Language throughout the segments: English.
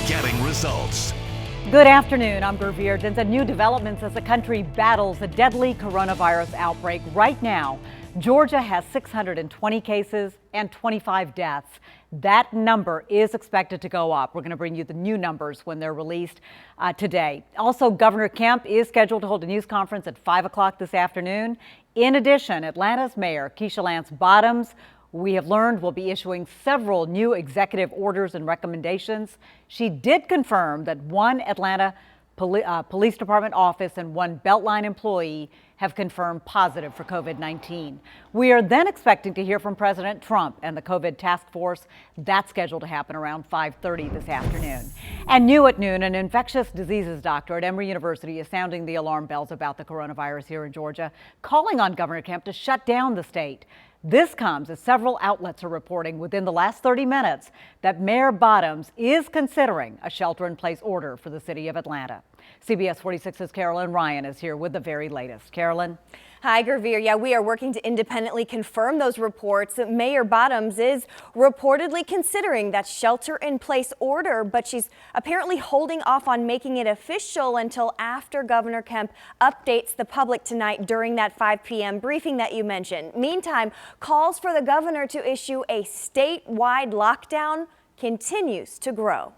getting results. Good afternoon, I'm Gurveer. There's new developments as the country battles a deadly coronavirus outbreak. Right now, Georgia has 620 cases and 25 deaths. That number is expected to go up. We're going to bring you the new numbers when they're released today. Also, Governor Kemp is scheduled to hold a news conference at 5 o'clock this afternoon. In addition, Atlanta's Mayor Keisha Lance Bottoms, we have learned, will be issuing several new executive orders and recommendations. She did confirm that one Atlanta Police Department office and one Beltline employee have confirmed positive for COVID-19. We are then expecting to hear from President Trump and the COVID task force. That's scheduled to happen around 5:30 this afternoon. And new at noon, an infectious diseases doctor at Emory University is sounding the alarm bells about the coronavirus here in Georgia, calling on Governor Kemp to shut down the state. This comes as several outlets are reporting within the last 30 minutes that Mayor Bottoms is considering a shelter-in-place order for the city of Atlanta. CBS 46's Carolyn Ryan is here with the very latest. Carolyn? Hi, Gurveer. Yeah, we are working to independently confirm those reports. Mayor Bottoms is reportedly considering that shelter-in-place order, but she's apparently holding off on making it official until after Governor Kemp updates the public tonight during that 5 p.m. briefing that you mentioned. Meantime, calls for the governor to issue a statewide lockdown continues to grow.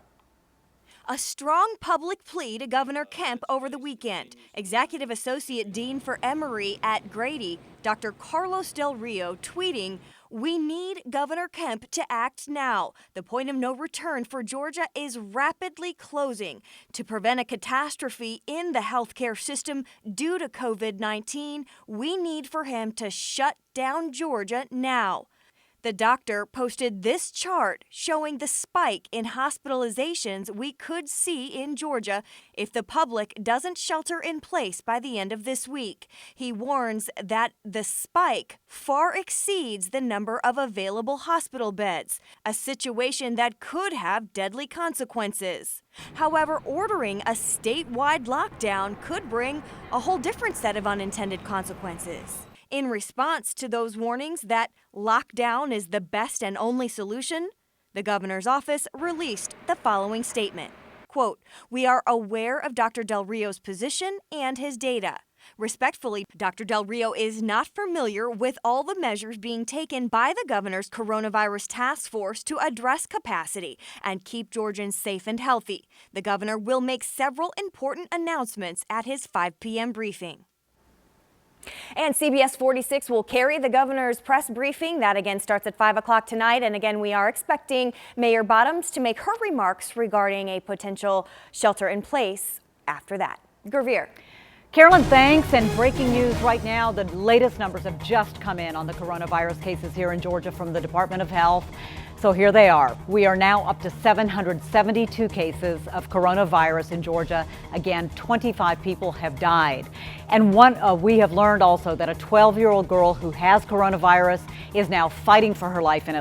A strong public plea to Governor Kemp over the weekend. Executive Associate Dean for Emory at Grady, Dr. Carlos Del Rio, tweeting, "We need Governor Kemp to act now. The point of no return for Georgia is rapidly closing. To prevent a catastrophe in the healthcare system due to COVID-19, we need for him to shut down Georgia now." The doctor posted this chart showing the spike in hospitalizations we could see in Georgia if the public doesn't shelter in place by the end of this week. He warns that the spike far exceeds the number of available hospital beds, a situation that could have deadly consequences. However, ordering a statewide lockdown could bring a whole different set of unintended consequences. In response to those warnings that lockdown is the best and only solution, the governor's office released the following statement. Quote, "We are aware of Dr. Del Rio's position and his data. Respectfully, Dr. Del Rio is not familiar with all the measures being taken by the governor's coronavirus task force to address capacity and keep Georgians safe and healthy. The governor will make several important announcements at his 5 p.m. briefing." And CBS 46 will carry the governor's press briefing. That again starts at 5 o'clock tonight. And again, we are expecting Mayor Bottoms to make her remarks regarding a potential shelter in place after that. Gurveer. Carolyn, thanks. And breaking news right now, the latest numbers have just come in on the coronavirus cases here in Georgia from the Department of Health. So here they are. We are now up to 772 cases of coronavirus in Georgia. Again, 25 people have died. And we have learned also that a 12-year-old girl who has coronavirus is now fighting for her life in